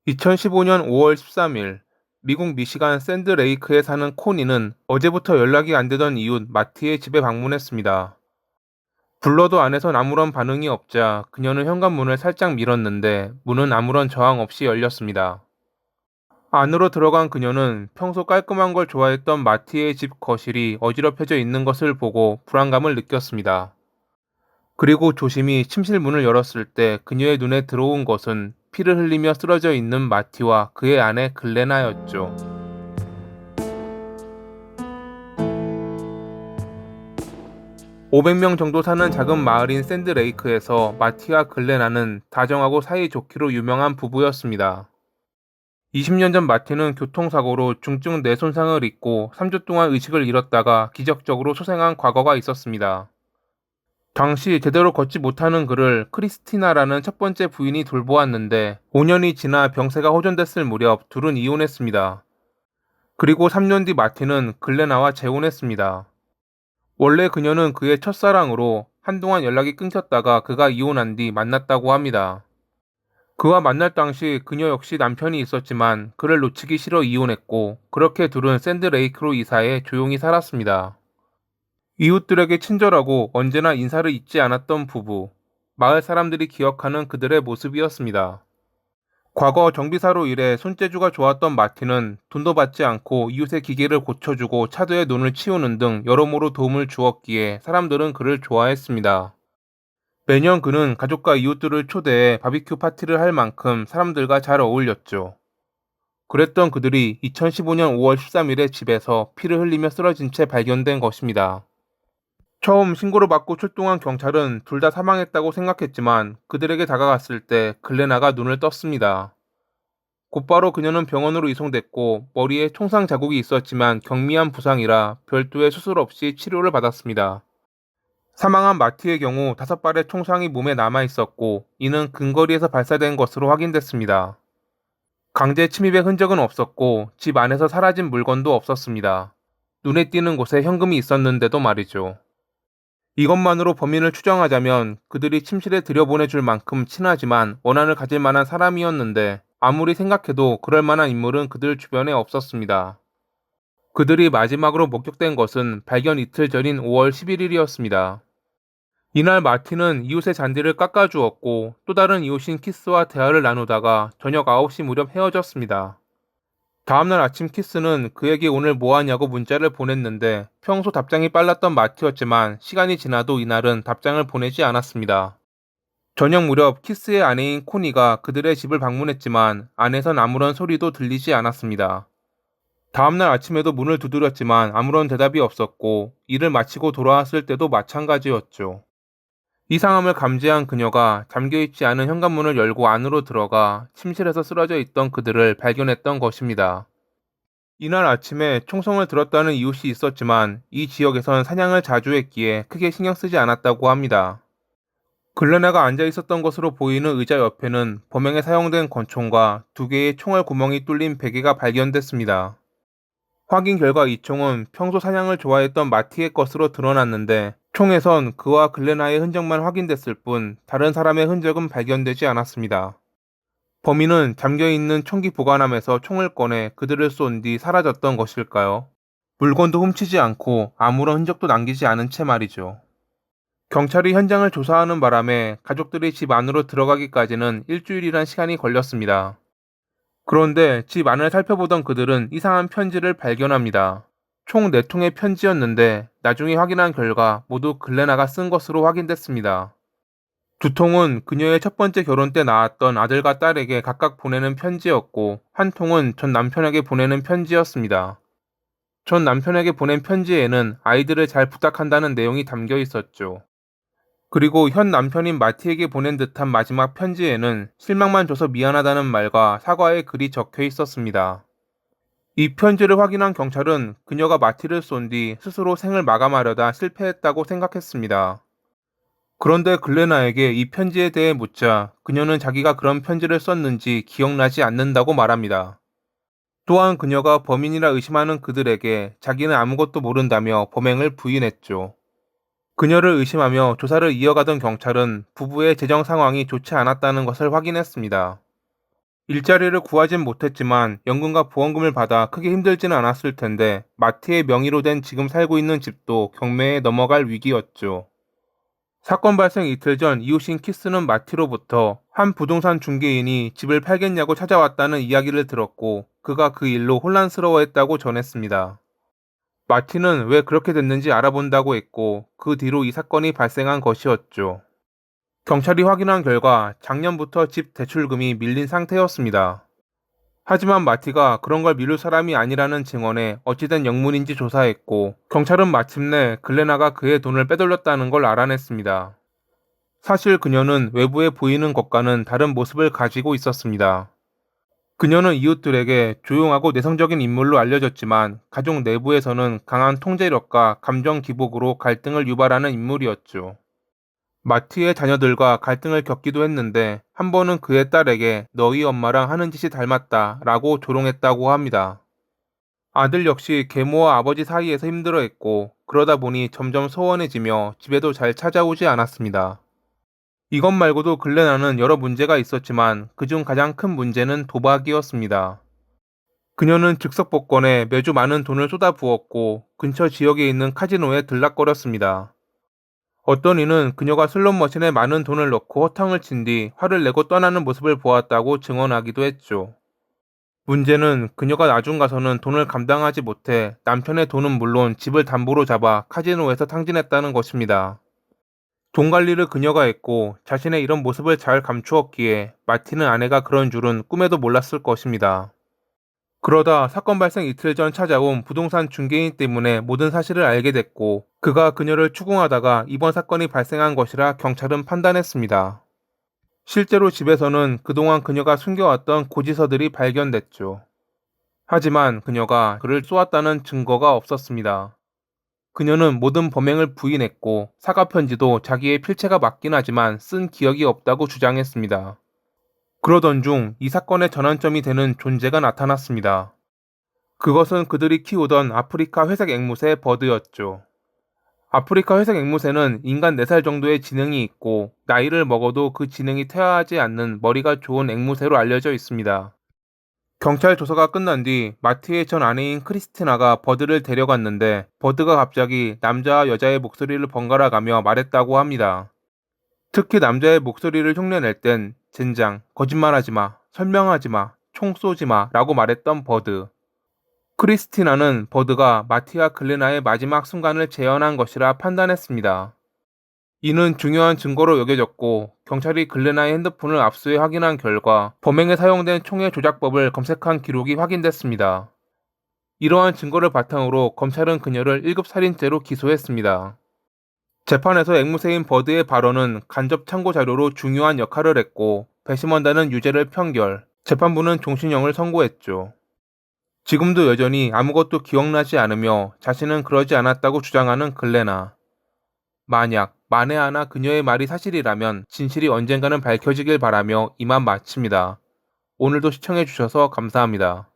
2015년 5월 13일, 미국 미시간 샌드레이크에 사는 코니는 어제부터 연락이 안 되던 이웃 마티의 집에 방문했습니다. 불러도 안에선 아무런 반응이 없자 그녀는 현관문을 살짝 밀었는데 문은 아무런 저항 없이 열렸습니다. 안으로 들어간 그녀는 평소 깔끔한 걸 좋아했던 마티의 집 거실이 어지럽혀져 있는 것을 보고 불안감을 느꼈습니다. 그리고 조심히 침실 문을 열었을 때 그녀의 눈에 들어온 것은 피를 흘리며 쓰러져 있는 마티와 그의 아내 글레나였죠. 500명 정도 사는 작은 마을인 샌드레이크에서 마티와 글레나는 다정하고 사이좋기로 유명한 부부였습니다. 20년 전 마티는 교통사고로 중증 뇌 손상을 입고 3주 동안 의식을 잃었다가 기적적으로 소생한 과거가 있었습니다. 당시 제대로 걷지 못하는 그를 크리스티나라는 첫 번째 부인이 돌보았는데 5년이 지나 병세가 호전됐을 무렵 둘은 이혼했습니다. 그리고 3년 뒤 마틴은 글레나와 재혼했습니다. 원래 그녀는 그의 첫사랑으로 한동안 연락이 끊겼다가 그가 이혼한 뒤 만났다고 합니다. 그와 만날 당시 그녀 역시 남편이 있었지만 그를 놓치기 싫어 이혼했고 그렇게 둘은 샌드레이크로 이사해 조용히 살았습니다. 이웃들에게 친절하고 언제나 인사를 잊지 않았던 부부, 마을 사람들이 기억하는 그들의 모습이었습니다. 과거 정비사로 일해 손재주가 좋았던 마틴은 돈도 받지 않고 이웃의 기계를 고쳐주고 차도에 논을 치우는 등 여러모로 도움을 주었기에 사람들은 그를 좋아했습니다. 매년 그는 가족과 이웃들을 초대해 바비큐 파티를 할 만큼 사람들과 잘 어울렸죠. 그랬던 그들이 2015년 5월 13일에 집에서 피를 흘리며 쓰러진 채 발견된 것입니다. 처음 신고를 받고 출동한 경찰은 둘 다 사망했다고 생각했지만 그들에게 다가갔을 때 글레나가 눈을 떴습니다. 곧바로 그녀는 병원으로 이송됐고 머리에 총상 자국이 있었지만 경미한 부상이라 별도의 수술 없이 치료를 받았습니다. 사망한 마티의 경우 5발의 총상이 몸에 남아 있었고 이는 근거리에서 발사된 것으로 확인됐습니다. 강제 침입의 흔적은 없었고 집 안에서 사라진 물건도 없었습니다. 눈에 띄는 곳에 현금이 있었는데도 말이죠. 이것만으로 범인을 추정하자면 그들이 침실에 들여보내줄 만큼 친하지만 원한을 가질 만한 사람이었는데 아무리 생각해도 그럴 만한 인물은 그들 주변에 없었습니다. 그들이 마지막으로 목격된 것은 발견 이틀 전인 5월 11일이었습니다. 이날 마틴은 이웃의 잔디를 깎아주었고 또 다른 이웃인 키스와 대화를 나누다가 저녁 9시 무렵 헤어졌습니다. 다음날 아침 키스는 그에게 오늘 뭐하냐고 문자를 보냈는데 평소 답장이 빨랐던 마티였지만 시간이 지나도 이날은 답장을 보내지 않았습니다. 저녁 무렵 키스의 아내인 코니가 그들의 집을 방문했지만 안에선 아무런 소리도 들리지 않았습니다. 다음날 아침에도 문을 두드렸지만 아무런 대답이 없었고 일을 마치고 돌아왔을 때도 마찬가지였죠. 이상함을 감지한 그녀가 잠겨있지 않은 현관문을 열고 안으로 들어가 침실에서 쓰러져 있던 그들을 발견했던 것입니다. 이날 아침에 총성을 들었다는 이웃이 있었지만 이 지역에선 사냥을 자주 했기에 크게 신경 쓰지 않았다고 합니다. 글레나가 앉아 있었던 것으로 보이는 의자 옆에는 범행에 사용된 권총과 2개의 총알 구멍이 뚫린 베개가 발견됐습니다. 확인 결과 이 총은 평소 사냥을 좋아했던 마티의 것으로 드러났는데 총에선 그와 글레나의 흔적만 확인됐을 뿐 다른 사람의 흔적은 발견되지 않았습니다. 범인은 잠겨있는 총기 보관함에서 총을 꺼내 그들을 쏜 뒤 사라졌던 것일까요? 물건도 훔치지 않고 아무런 흔적도 남기지 않은 채 말이죠. 경찰이 현장을 조사하는 바람에 가족들이 집 안으로 들어가기까지는 일주일이란 시간이 걸렸습니다. 그런데 집 안을 살펴보던 그들은 이상한 편지를 발견합니다. 총 4통의 편지였는데 나중에 확인한 결과 모두 글레나가 쓴 것으로 확인됐습니다. 2통은 그녀의 첫 번째 결혼 때 낳았던 아들과 딸에게 각각 보내는 편지였고 한 통은 전 남편에게 보내는 편지였습니다. 전 남편에게 보낸 편지에는 아이들을 잘 부탁한다는 내용이 담겨 있었죠. 그리고 현 남편인 마티에게 보낸 듯한 마지막 편지에는 실망만 줘서 미안하다는 말과 사과의 글이 적혀 있었습니다. 이 편지를 확인한 경찰은 그녀가 마티를 쏜 뒤 스스로 생을 마감하려다 실패했다고 생각했습니다. 그런데 글레나에게 이 편지에 대해 묻자 그녀는 자기가 그런 편지를 썼는지 기억나지 않는다고 말합니다. 또한 그녀가 범인이라 의심하는 그들에게 자기는 아무것도 모른다며 범행을 부인했죠. 그녀를 의심하며 조사를 이어가던 경찰은 부부의 재정 상황이 좋지 않았다는 것을 확인했습니다. 일자리를 구하진 못했지만 연금과 보험금을 받아 크게 힘들지는 않았을 텐데 마티의 명의로 된 지금 살고 있는 집도 경매에 넘어갈 위기였죠. 사건 발생 이틀 전 이웃인 키스는 마티로부터 한 부동산 중개인이 집을 팔겠냐고 찾아왔다는 이야기를 들었고 그가 그 일로 혼란스러워했다고 전했습니다. 마티는 왜 그렇게 됐는지 알아본다고 했고 그 뒤로 이 사건이 발생한 것이었죠. 경찰이 확인한 결과 작년부터 집 대출금이 밀린 상태였습니다. 하지만 마티가 그런 걸 미룰 사람이 아니라는 증언에 어찌된 영문인지 조사했고 경찰은 마침내 글레나가 그의 돈을 빼돌렸다는 걸 알아냈습니다. 사실 그녀는 외부에 보이는 것과는 다른 모습을 가지고 있었습니다. 그녀는 이웃들에게 조용하고 내성적인 인물로 알려졌지만 가족 내부에서는 강한 통제력과 감정 기복으로 갈등을 유발하는 인물이었죠. 마티의 자녀들과 갈등을 겪기도 했는데 한 번은 그의 딸에게 너희 엄마랑 하는 짓이 닮았다 라고 조롱했다고 합니다. 아들 역시 계모와 아버지 사이에서 힘들어했고 그러다 보니 점점 소원해지며 집에도 잘 찾아오지 않았습니다. 이것 말고도 글레나는 여러 문제가 있었지만 그중 가장 큰 문제는 도박이었습니다. 그녀는 즉석복권에 매주 많은 돈을 쏟아부었고 근처 지역에 있는 카지노에 들락거렸습니다. 어떤 이는 그녀가 슬롯 머신에 많은 돈을 넣고 허탕을 친 뒤 화를 내고 떠나는 모습을 보았다고 증언하기도 했죠. 문제는 그녀가 나중 가서는 돈을 감당하지 못해 남편의 돈은 물론 집을 담보로 잡아 카지노에서 탕진했다는 것입니다. 돈 관리를 그녀가 했고 자신의 이런 모습을 잘 감추었기에 마티는 아내가 그런 줄은 꿈에도 몰랐을 것입니다. 그러다 사건 발생 이틀 전 찾아온 부동산 중개인 때문에 모든 사실을 알게 됐고 그가 그녀를 추궁하다가 이번 사건이 발생한 것이라 경찰은 판단했습니다. 실제로 집에서는 그동안 그녀가 숨겨왔던 고지서들이 발견됐죠. 하지만 그녀가 그를 쏘았다는 증거가 없었습니다. 그녀는 모든 범행을 부인했고 사과 편지도 자기의 필체가 맞긴 하지만 쓴 기억이 없다고 주장했습니다. 그러던 중 이 사건의 전환점이 되는 존재가 나타났습니다. 그것은 그들이 키우던 아프리카 회색 앵무새 버드였죠. 아프리카 회색 앵무새는 인간 4살 정도의 지능이 있고 나이를 먹어도 그 지능이 퇴화하지 않는 머리가 좋은 앵무새로 알려져 있습니다. 경찰 조사가 끝난 뒤 마티의 전 아내인 크리스티나가 버드를 데려갔는데 버드가 갑자기 남자와 여자의 목소리를 번갈아 가며 말했다고 합니다. 특히 남자의 목소리를 흉내낼 땐 젠장, 거짓말하지 마, 설명하지 마, 총 쏘지 마 라고 말했던 버드. 크리스티나는 버드가 마티와 글레나의 마지막 순간을 재현한 것이라 판단했습니다. 이는 중요한 증거로 여겨졌고 경찰이 글레나의 핸드폰을 압수해 확인한 결과 범행에 사용된 총의 조작법을 검색한 기록이 확인됐습니다. 이러한 증거를 바탕으로 검찰은 그녀를 1급 살인죄로 기소했습니다. 재판에서 앵무새인 버드의 발언은 간접 참고 자료로 중요한 역할을 했고 배심원단은 유죄를 편결, 재판부는 종신형을 선고했죠. 지금도 여전히 아무것도 기억나지 않으며 자신은 그러지 않았다고 주장하는 글레나. 만약 만에 하나 그녀의 말이 사실이라면 진실이 언젠가는 밝혀지길 바라며 이만 마칩니다. 오늘도 시청해주셔서 감사합니다.